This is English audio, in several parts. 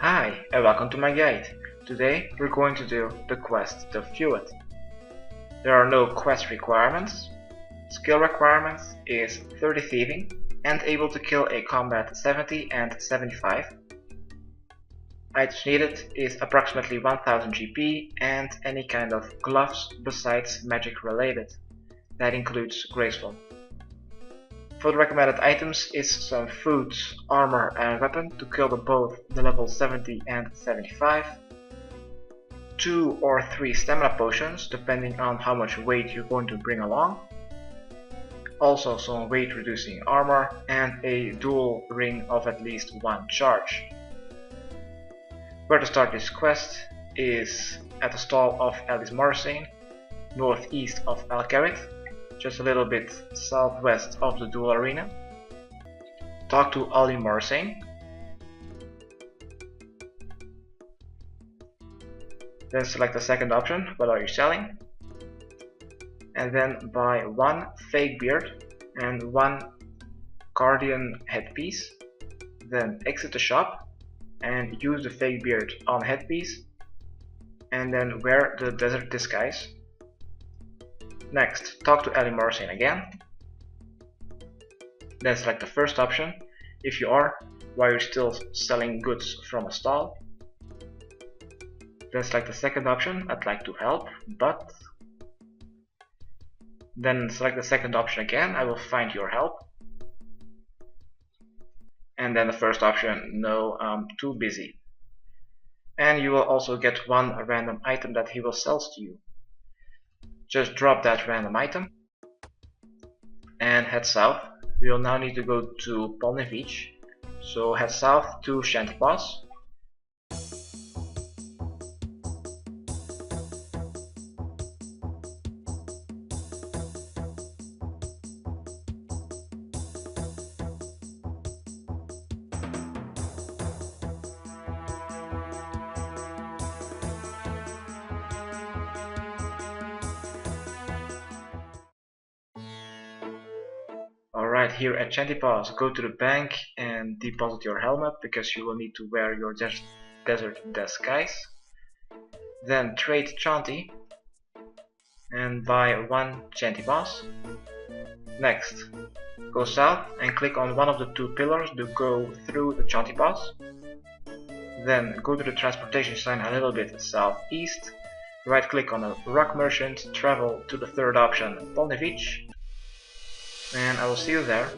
Hi and welcome to my guide. Today we're going to do the quest The Feud. There are no quest requirements. Skill requirements is 30 thieving and able to kill a combat 70 and 75. Items needed is approximately 1000 GP and any kind of gloves besides magic related. That includes graceful. For the recommended items is some food, armor and weapon to kill both the level 70 and 75. 2 or 3 stamina potions depending on how much weight you're going to bring along. Also some weight reducing armor and a dual ring of at least 1 charge. Where to start this quest is at the stall of Alice Morrisane, northeast of Alcarit, just a little bit southwest of the duel arena. Talk to Ali Morrisane. Then select the second option, what are you selling? And then buy 1 fake beard and 1 guardian headpiece. Then exit the shop and use the fake beard on headpiece. And then wear the desert disguise. Next, talk to Ali Morrisane again. Then select the first option, if you are, while you're still selling goods from a stall. Then select the second option, I'd like to help, but. Then select the second option again, I will find your help. And then the first option, no, I'm too busy. And you will also get 1 random item that he will sell to you. Just drop that random item and head south. We will now need to go to Polnevich, so head south to Shanty Pass. Alright, here at Shanty Pass, go to the bank and deposit your helmet because you will need to wear your desert disguise. Then trade Chanty and buy 1 Shanty Pass. Next, go south and click on one of the 2 pillars to go through the Shanty Pass. Then go to the transportation sign a little bit southeast. Right click on a rock merchant, travel to the third option, Polnevich. And I will see you there.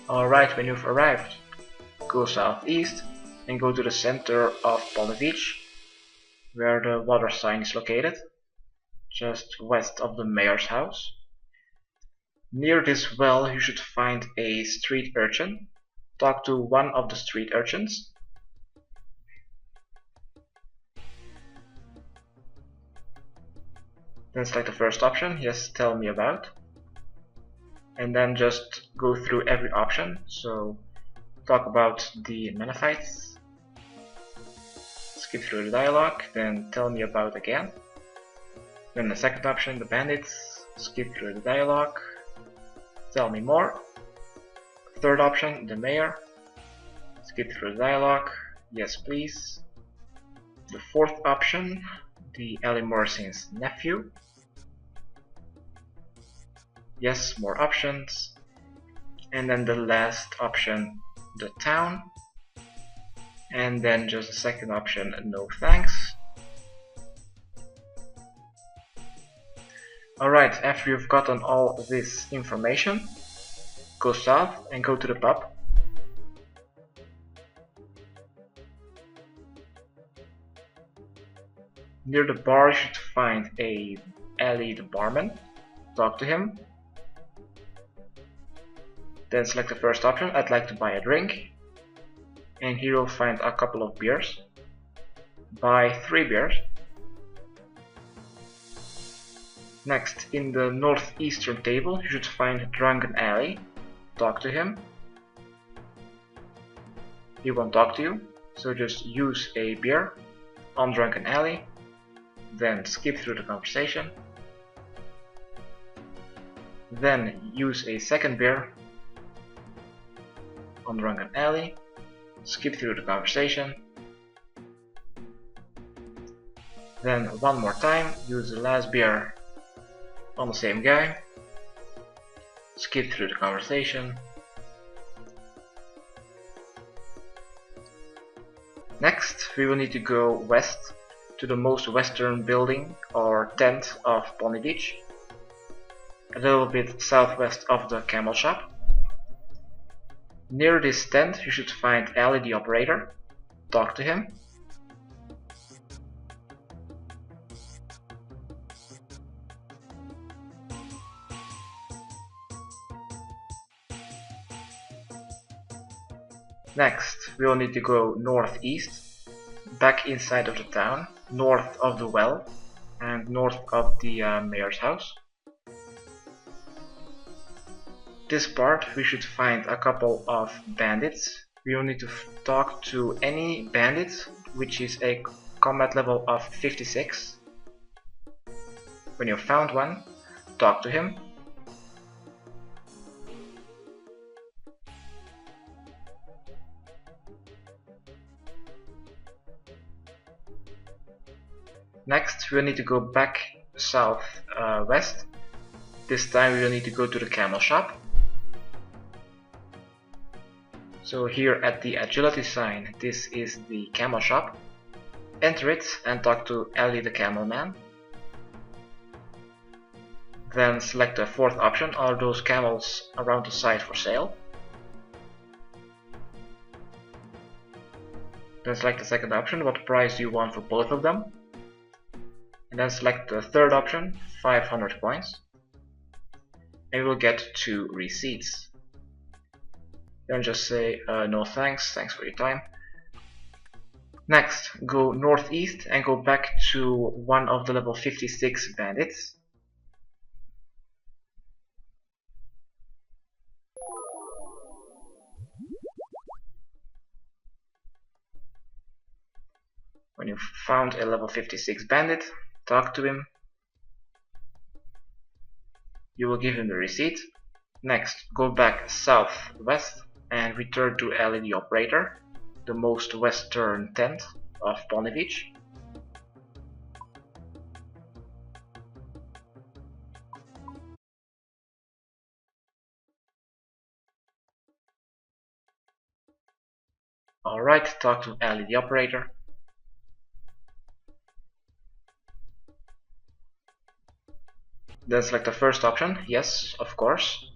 Alright, when you've arrived, go southeast and go to the center of Polnevich, where the water sign is located, just west of the mayor's house. Near this well you should find a street urchin. Talk to one of the street urchins. Then select the first option, yes, tell me about. And then just go through every option. So talk about the Menophites, skip through the dialogue, then tell me about again. Then the second option, the bandits, skip through the dialogue, tell me more. Third option, the mayor, skip through the dialogue, yes please. The fourth option, the Ali Morrisane's nephew. Yes, more options. And then the last option, the town. And then just the second option, no thanks. Alright, after you've gotten all this information, go south and go to the pub. Near the bar you should find a Ali the barman. Talk to him. Then select the first option, I'd like to buy a drink. And here you'll find a couple of beers. Buy 3 beers. Next, in the northeastern table, you should find Drunken Alley. Talk to him. He won't talk to you, so just use a beer on Drunken Alley, then skip through the conversation. Then use a second beer on Drunken Alley, skip through the conversation. Then one more time, use the last beer on the same guy, skip through the conversation. Next, we will need to go west to the most western building or tent of Pony Beach, a little bit southwest of the camel shop. Near this tent you should find Ali the operator. Talk to him. Next, we will need to go northeast, back inside of the town, north of the well, and north of the mayor's house. This part we should find a couple of bandits. We will need to talk to any bandit which is a combat level of 56. When you've found one, talk to him. Next, we'll need to go back south-west. This time we will need to go to the camel shop. So here at the agility sign, this is the camel shop. Enter it and talk to Ali the camel man. Then select the fourth option, are those camels around the site for sale? Then select the second option, what price do you want for both of them? And then select the third option, 500 points. And we will get 2 receipts. Then just say no thanks, thanks for your time. Next, go northeast and go back to one of the level 56 bandits. When you've found a level 56 bandit, talk to him. You will give him the receipt. Next, go back southwest and return to Ali the operator, the most western tent of Pony Beach. Alright, talk to Ali the operator. Then select the first option, yes, of course.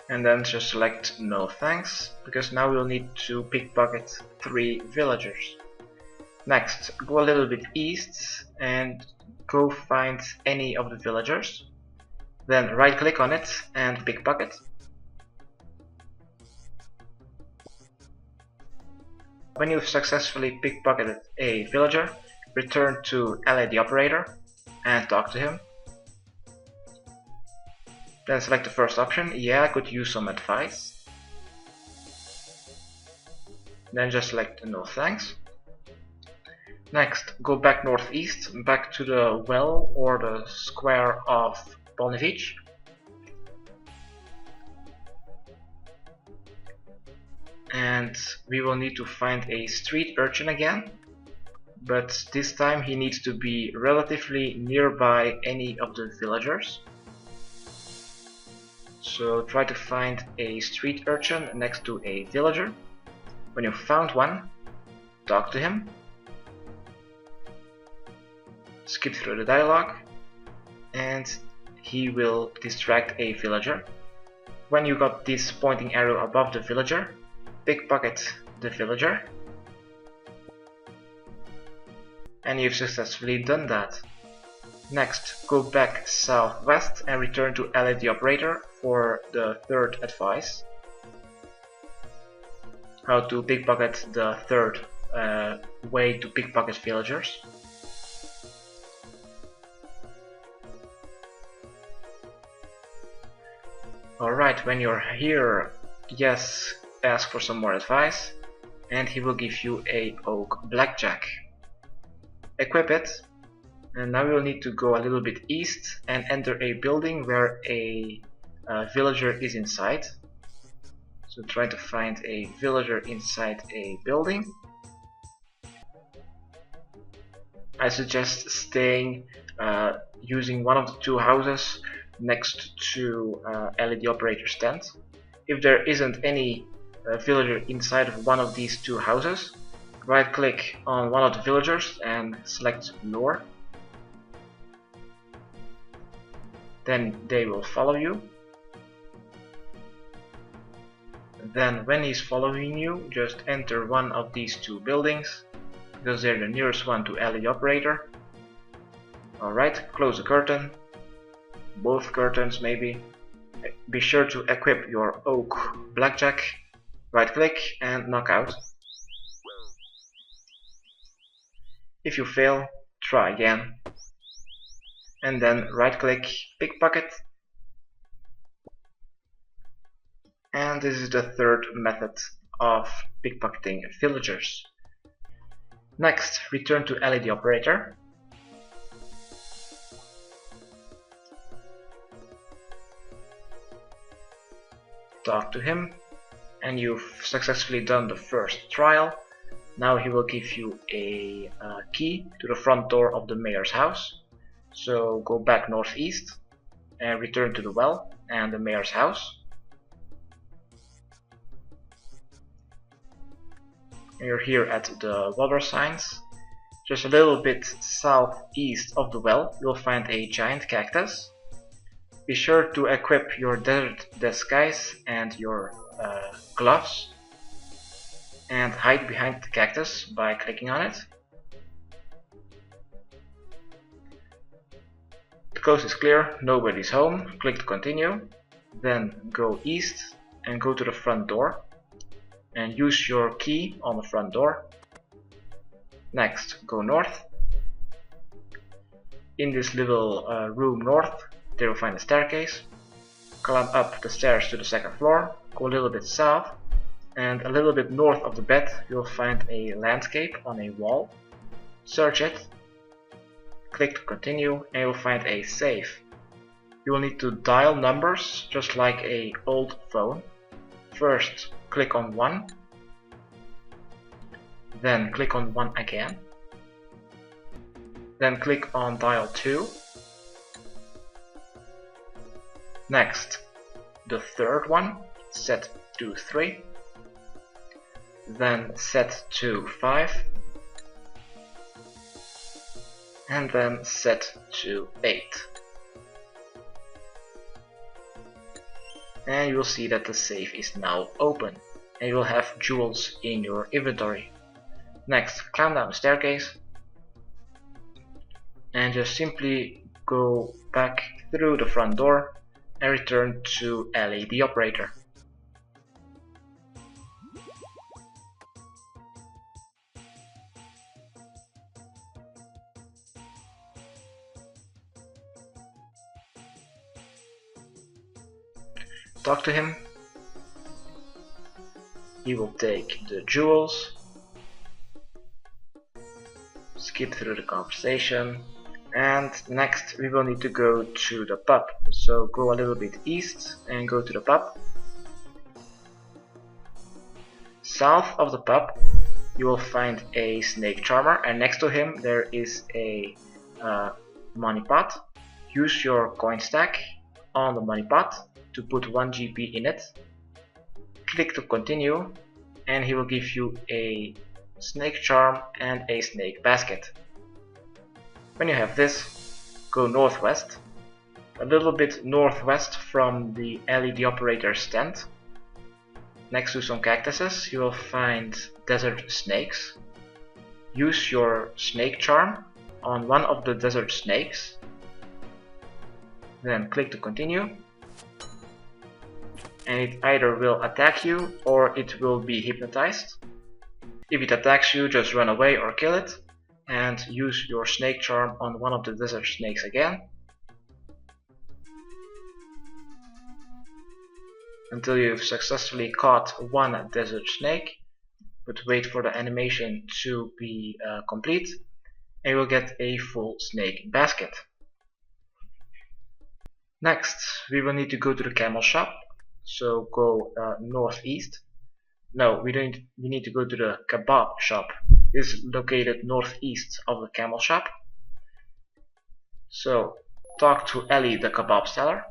And then just select no thanks, because now we'll need to pickpocket 3 villagers. Next, go a little bit east and go find any of the villagers. Then right click on it and pickpocket. When you've successfully pickpocketed a villager, return to Ali the operator and talk to him. Then select the first option, yeah, I could use some advice. Then just select no thanks. Next, go back northeast, back to the well or the square of Pony Beach. And we will need to find a street urchin again, but this time he needs to be relatively nearby any of the villagers. So try to find a street urchin next to a villager. When you've found one, talk to him. Skip through the dialogue and he will distract a villager. When you got this pointing arrow above the villager, pickpocket the villager And you've successfully done that. Next, go back southwest and return to LED operator for the third advice. How to pickpocket the third way to pickpocket villagers. Alright, when you're here, yes, ask for some more advice, and he will give you a oak blackjack. Equip it, and now you'll need to go a little bit east and enter a building where a villager is inside. So try to find a villager inside a building. I suggest staying using one of the two houses next to LED operator's tent. If there isn't any villager inside of one of these two houses, right click on one of the villagers and select lure. Then they will follow you. Then when he's following you, just enter one of these two buildings, because they're the nearest one to LED operator. Alright, close the curtain. Both curtains maybe. Be sure to equip your oak blackjack. Right click and knock out. If you fail, try again. And then right click, pickpocket. And this is the third method of pickpocketing villagers. Next, return to LED operator. Talk to him, and you've successfully done the first trial. Now he will give you a key to the front door of the mayor's house. So go back northeast and return to the well and the mayor's house. You're here at the water signs. Just a little bit southeast of the well, you'll find a giant cactus. Be sure to equip your desert disguise and your gloves, and hide behind the cactus by clicking on it. The coast is clear, nobody's home. Click to continue. Then go east and go to the front door. And use your key on the front door. Next, go north. In this little room north, there you'll find a staircase. Climb up the stairs to the second floor, go a little bit south, and a little bit north of the bed you'll find a landscape on a wall. Search it, click to continue, and you'll find a safe. You will need to dial numbers just like an old phone. First, click on 1, then click on 1 again, then click on dial 2. Next, the third one, set to 3, then set to 5, and then set to 8. And you will see that the safe is now open, and you will have jewels in your inventory. Next, climb down the staircase, and just simply go back through the front door and return to LED operator. Talk to him. He will take the jewels. Skip through the conversation. And next we will need to go to the pub. So go a little bit east and go to the pub. South of the pub you will find a snake charmer, and next to him there is a money pot. Use your coin stack on the money pot to put 1 GP in it. Click to continue, and he will give you a snake charm and a snake basket. When you have this, go northwest, a little bit northwest from the LED operator's tent. Next to some cactuses you will find desert snakes. use your snake charm on one of the desert snakes. Then click to continue. And it either will attack you or it will be hypnotized. If it attacks you, just run away or kill it. And use your snake charm on one of the desert snakes again. Until you've successfully caught one desert snake. But wait for the animation to be complete. And you will get a full snake basket. Next, we will need to go to the camel shop. So go northeast. No, we need to go to the kebab shop. It's located northeast of the camel shop. So talk to Ellie, the kebab seller.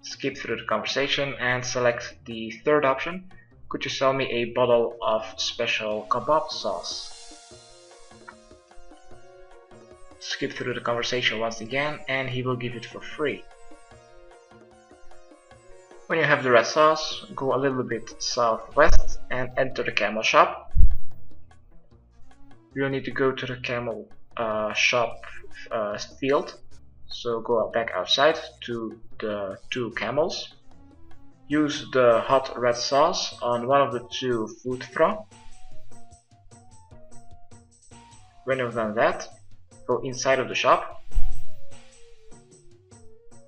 Skip through the conversation and select the third option. Could you sell me a bottle of special kebab sauce? Skip through the conversation once again and he will give it for free. When you have the red sauce, go a little bit southwest and enter the camel shop. You will need to go to the camel shop field. So go back outside to the two camels. Use the hot red sauce on one of the two food throw. When you've done that, go inside of the shop.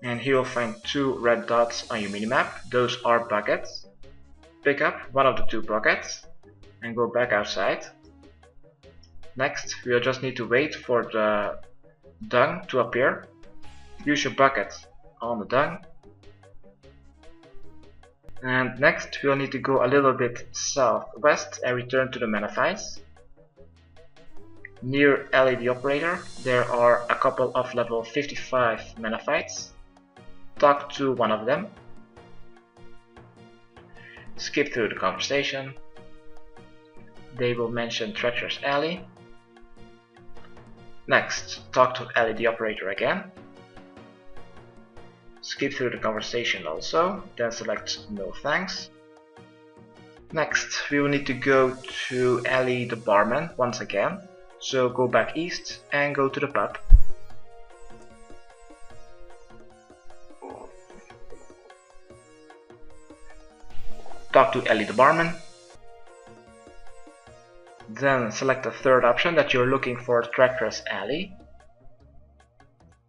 And here you'll find two red dots on your minimap. Those are buckets. Pick up one of the two buckets and go back outside. Next, we'll just need to wait for the dung to appear. Use your bucket on the dung. And next, we'll need to go a little bit southwest and return to the Menophites. Near Ellie the operator, there are a couple of level 55 Menophites. Talk to one of them. Skip through the conversation. They will mention Treacherous Ellie. Next, talk to Ellie the operator again. Skip through the conversation also, then select no thanks. Next, we will need to go to Ellie the barman once again. So go back east and go to the pub. Talk to Ellie the barman. Then select the third option that you're looking for, Treacherous Ellie.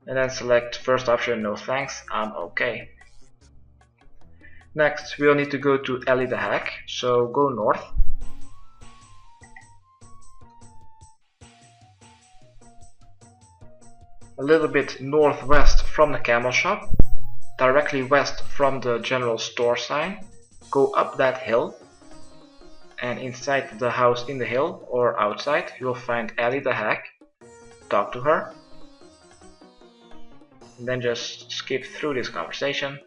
And then select first option, no thanks, I'm okay. Next, we'll need to go to Ellie the hack, so go north. A little bit northwest from the camel shop, directly west from the general store sign. Go up that hill, and inside the house in the hill or outside you will find Ellie the hack. Talk to her. And then just skip through this conversation.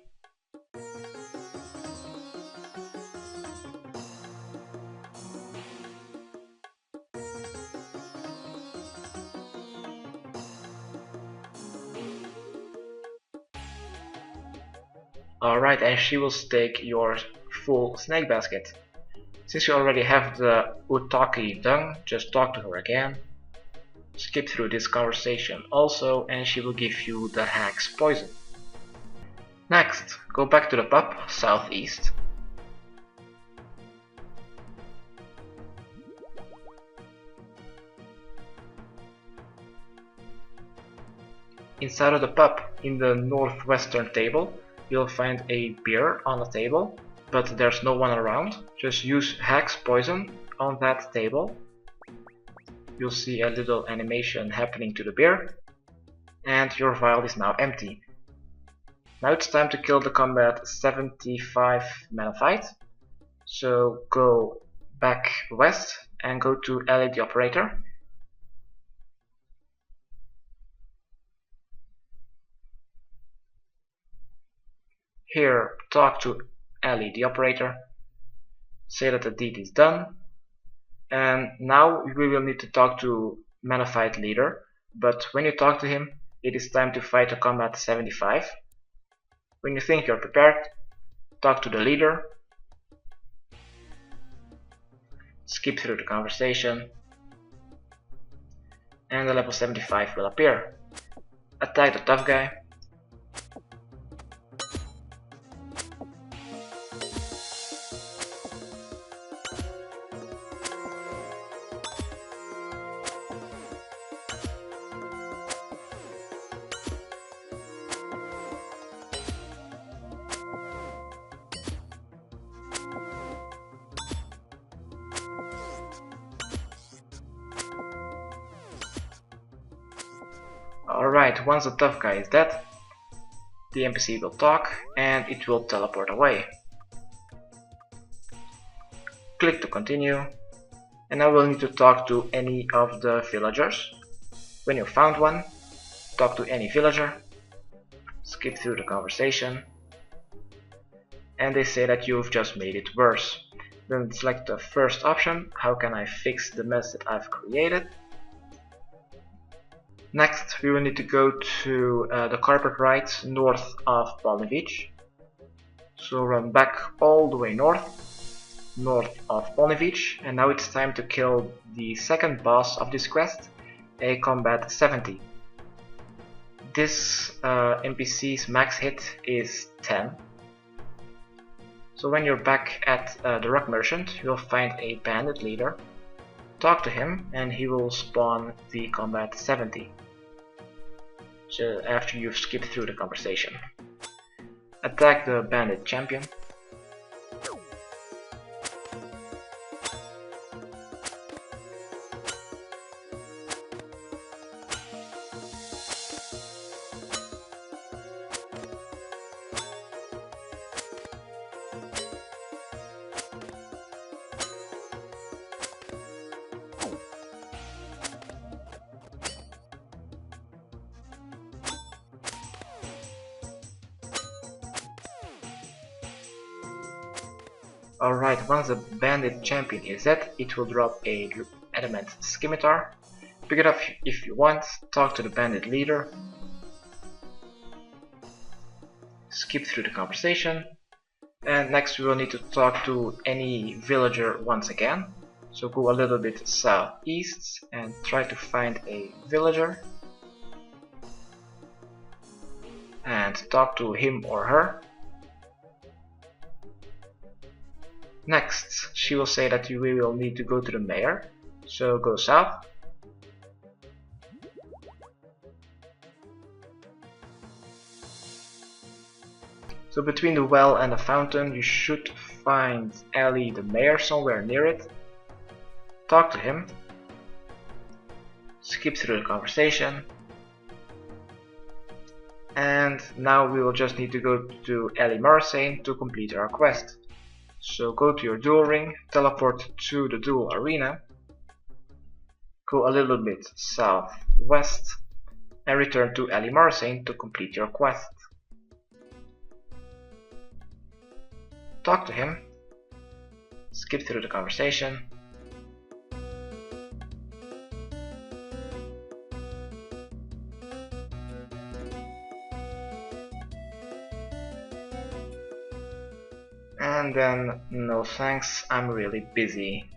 Alright, and she will stake your full snake basket. Since you already have the Utaki dung, just talk to her again. Skip through this conversation also, and she will give you the hack's poison. Next, go back to the pub, southeast. Inside of the pub, in the northwestern table, you'll find a beer on the table, but there's no one around. Just use hack's poison on that table. You'll see a little animation happening to the beer, and your vial is now empty. Now it's time to kill the combat 75 Menophyte. So go back west and go to Ellie the operator. Here, talk to Ellie the operator. Say that the deed is done. And now we will need to talk to Menophyte leader, but when you talk to him, it is time to fight a combat 75. When you think you're prepared, talk to the leader, skip through the conversation, and the level 75 will appear. Attack the tough guy. Alright, once the tough guy is dead, the NPC will talk and it will teleport away. Click to continue, and now we'll need to talk to any of the villagers. When you found one, talk to any villager, skip through the conversation, and they say that you've just made it worse. Then select the first option, how can I fix the mess that I've created. Next, we will need to go to the carpet ride north of Polnivich. So run back all the way north of Polnivich, and now it's time to kill the second boss of this quest, a combat 70. This NPC's max hit is 10. So when you're back at the rock merchant, you'll find a bandit leader. Talk to him and he will spawn the combat 70 after you've skipped through the conversation. Attack the bandit champion. Alright, once the bandit champion is dead, it will drop a adamant scimitar. Pick it up if you want, talk to the bandit leader, skip through the conversation, and next we will need to talk to any villager once again. So go a little bit southeast and try to find a villager and talk to him or her. Next, she will say that we will need to go to the mayor, so go south. So between the well and the fountain you should find Ali the mayor somewhere near it. Talk to him, skip through the conversation, and now we will just need to go to Ali Morrisane to complete our quest. So go to your duel ring, teleport to the duel arena, go a little bit southwest, and return to Ali Morrisane to complete your quest. Talk to him, skip through the conversation, and then no thanks, I'm really busy.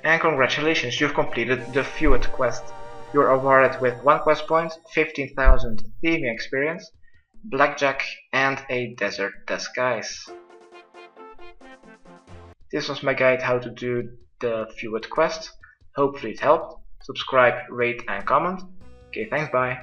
And congratulations, you've completed the feud quest. You're awarded with 1 quest point, 15,000 thieving experience, blackjack, and a desert disguise. This was my guide how to do the feud quest. Hopefully it helped. Subscribe, rate and comment. Okay, thanks, bye.